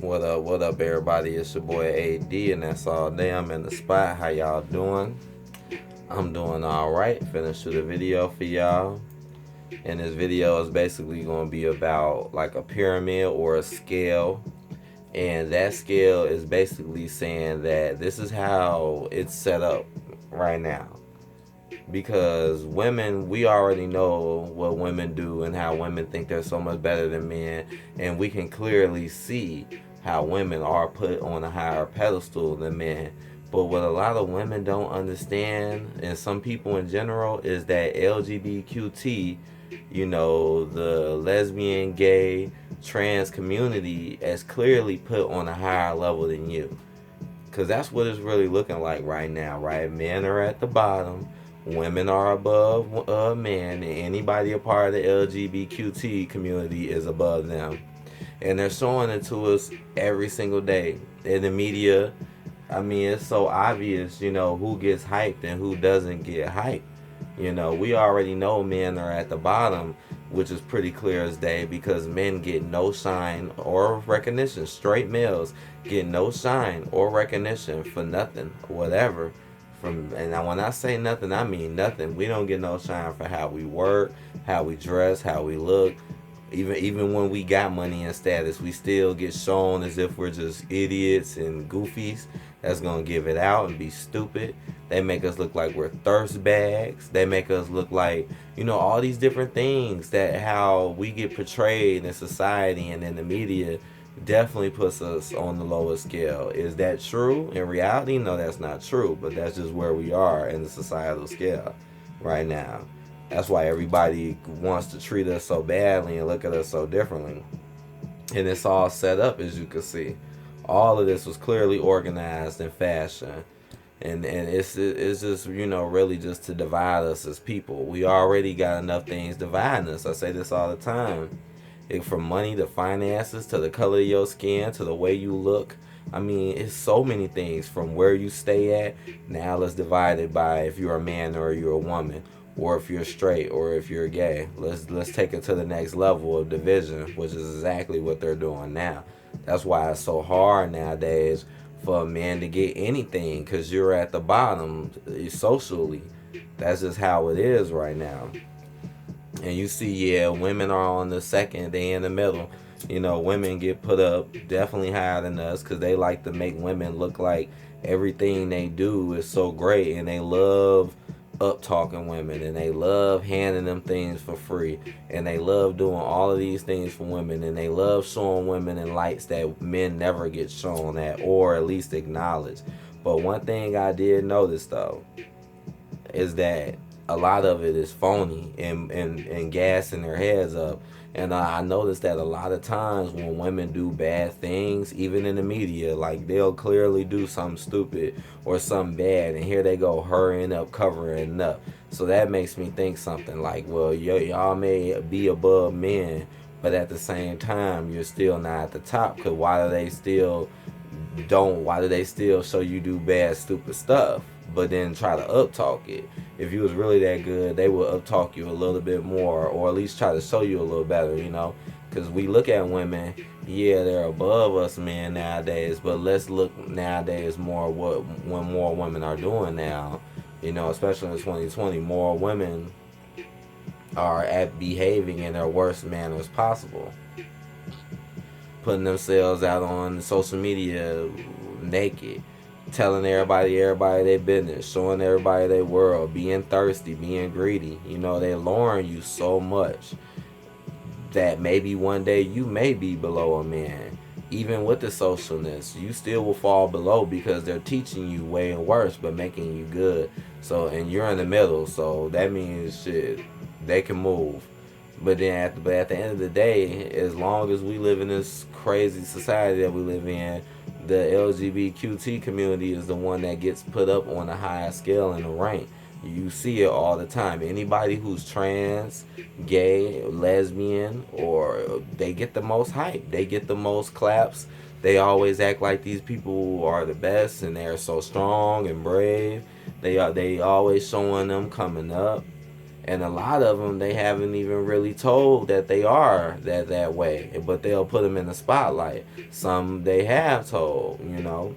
What up, everybody? It's your boy AD, and that's all day. I'm in the spot. How y'all doing? I'm doing all right. Finna shoot a video for y'all, and this video is basically going to be about like a pyramid or a scale, and that scale is basically saying that this is how it's set up right now. Because women, we already know what women do and how women think they're so much better than men, and we can clearly see how women are put on a higher pedestal than men. But what a lot of women don't understand, and some people in general, is that LGBTQT, the lesbian, gay, trans community, is clearly put on a higher level than you. Because that's what it's really looking like right now, right? Men are at the bottom, women are above men, and anybody a part of the LGBTQT community is above them. And they're showing it to us every single day in the media. I mean, it's so obvious, who gets hyped and who doesn't get hyped. We already know men are at the bottom, which is pretty clear as day, because men get no shine or recognition. Straight males get no shine or recognition for nothing, whatever. And when I say nothing, I mean nothing. We don't get no shine for how we work, how we dress, how we look. Even when we got money and status, we still get shown as if we're just idiots and goofies that's gonna give it out and be stupid. They make us look like we're thirst bags. They make us look like, all these different things that how we get portrayed in society and in the media definitely puts us on the lowest scale. Is that true? In reality, no, that's not true, but that's just where we are in the societal scale right now. That's why everybody wants to treat us so badly and look at us so differently. And it's all set up, as you can see. All of this was clearly organized in fashion. And it's just, really just to divide us as people. We already got enough things dividing us. I say this all the time. From money to finances to the color of your skin to the way you look. I mean, it's so many things from where you stay at. Now let's divide it by if you're a man or you're a woman, or if you're straight or if you're gay. Let's take it to the next level of division, which is exactly what they're doing now. That's why it's so hard nowadays for a man to get anything, because you're at the bottom socially. That's just how it is right now. And you see, women are on the second, they in the middle. Women get put up definitely higher than us because they like to make women look like everything they do is so great, and they love up talking women, and they love handing them things for free, and they love doing all of these things for women, and they love showing women in lights that men never get shown at, or at least acknowledged. But one thing I did notice though is that a lot of it is phony and gassing their heads up. And I noticed that a lot of times when women do bad things, even in the media, like they'll clearly do something stupid or something bad, and here they go hurrying up, covering up. So that makes me think something like, well, y'all may be above men, but at the same time, you're still not at the top. Because why do they still show you do bad, stupid stuff, but then try to uptalk it? If you was really that good, they would uptalk you a little bit more, or at least try to show you a little better, Because we look at women, they're above us men nowadays, but let's look nowadays more when more women are doing now, especially in 2020, more women are at behaving in their worst manners possible, putting themselves out on social media naked, telling everybody their business, showing everybody their world, being thirsty, being greedy. They luring you so much that maybe one day you may be below a man. Even with the socialness, you still will fall below because they're teaching you way worse but making you good. So, and you're in the middle, so that means shit, they can move. But at the end of the day, as long as we live in this crazy society that we live in, the LGBTQT community is the one that gets put up on the highest scale in the rank. You see it all the time. Anybody who's trans, gay, lesbian, or they get the most hype. They get the most claps. They always act like these people are the best and they're so strong and brave. They always showing them coming up. And a lot of them, they haven't even really told that they are that way, but they'll put them in the spotlight. Some they have told, you know.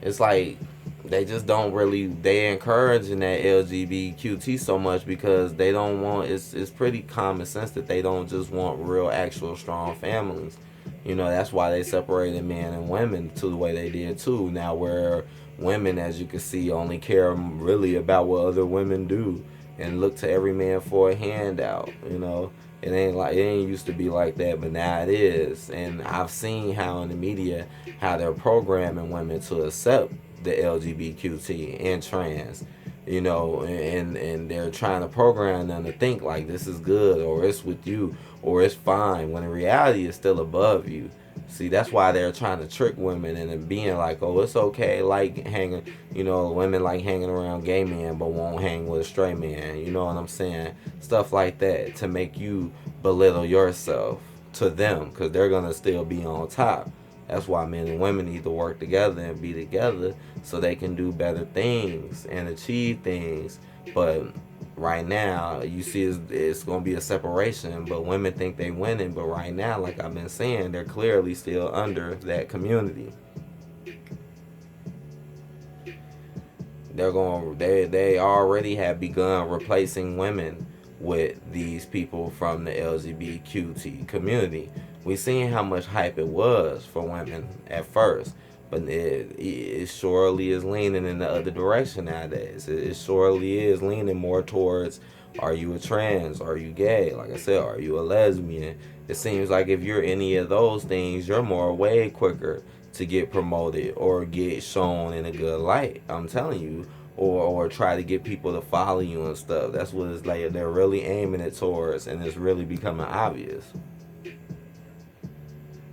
It's like they just don't really, they encouraging that LGBTQT so much because they don't want, it's pretty common sense that they don't just want real actual strong families. You know, that's why they separated men and women to the way they did too. Now where women, as you can see, only care really about what other women do and look to every man for a handout, you know. It ain't used to be like that, but now it is. And I've seen how in the media how they're programming women to accept the LGBTQT and trans, you know, and they're trying to program them to think like this is good or it's with you or it's fine when in reality it's still above you. See, that's why they're trying to trick women into being like, oh, it's okay, like hanging, you know, women like hanging around gay men but won't hang with a straight man, you know what I'm saying? Stuff like that to make you belittle yourself to them because they're going to still be on top. That's why men and women need to work together and be together so they can do better things and achieve things. But right now, you see it's going to be a separation, but women think they winning. But right now, like I've been saying, they're clearly still under that community. They already have begun replacing women with these people from the LGBTQT community. We seen how much hype it was for women at first, but it surely is leaning in the other direction nowadays. It surely is leaning more towards, are you a trans? Are you gay? Like I said, are you a lesbian? It seems like if you're any of those things, you're more way quicker to get promoted or get shown in a good light. I'm telling you. Or try to get people to follow you and stuff. That's what it's like. They're really aiming it towards, and it's really becoming obvious.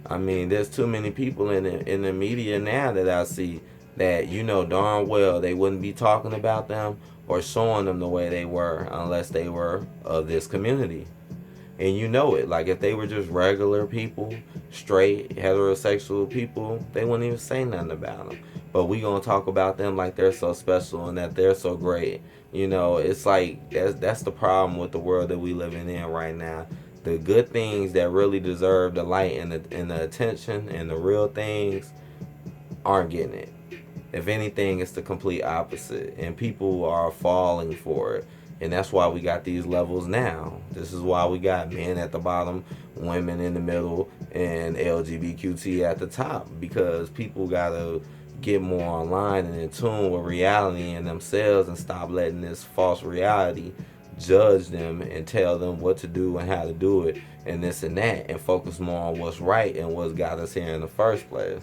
I mean, there's too many people in the media now that I see that you know darn well they wouldn't be talking about them or showing them the way they were unless they were of this community. And you know it. Like if they were just regular people, straight, heterosexual people, they wouldn't even say nothing about them. But we gonna talk about them like they're so special and that they're so great. You know, it's like that's the problem with the world that we living in right now. The good things that really deserve the light and the attention and the real things aren't getting it. If anything, it's the complete opposite, and people are falling for it. And that's why we got these levels now. This is why we got men at the bottom, women in the middle, and LGBTQT at the top. Because people gotta get more online and in tune with reality and themselves and stop letting this false reality judge them and tell them what to do and how to do it and this and that, and focus more on what's right and what's got us here in the first place.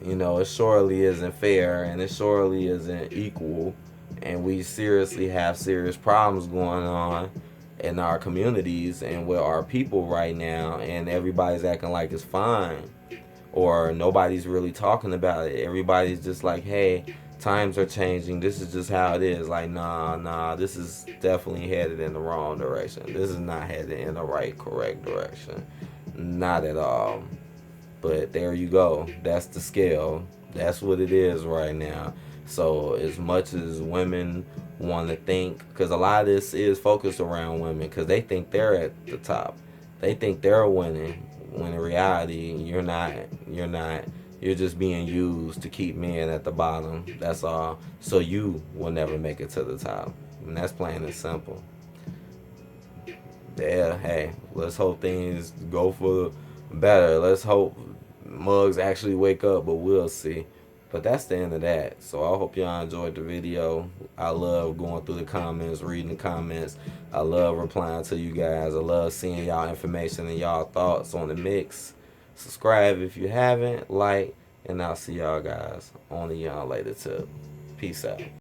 You know, it surely isn't fair and it surely isn't equal, and we seriously have serious problems going on in our communities and with our people right now, and everybody's acting like it's fine or nobody's really talking about it. Everybody's just like, hey, times are changing, this is just how it is. Like, nah, this is definitely headed in the wrong direction. This is not headed in the right, correct direction. Not at all. But there you go. That's the scale. That's what it is right now. So as much as women want to think, because a lot of this is focused around women, because they think they're at the top. They think they're winning, when in reality, you're not. You're not. You're just being used to keep men at the bottom. That's all. So you will never make it to the top. And that's plain and simple. Yeah, hey, let's hope things go for better. Let's hope mugs actually wake up, but we'll see. But that's the end of that. So I hope y'all enjoyed the video. I love going through the comments, reading the comments. I love replying to you guys. I love seeing y'all information and y'all thoughts on the mix. Subscribe if you haven't, like, and I'll see y'all guys on the y'all later tip. Peace out.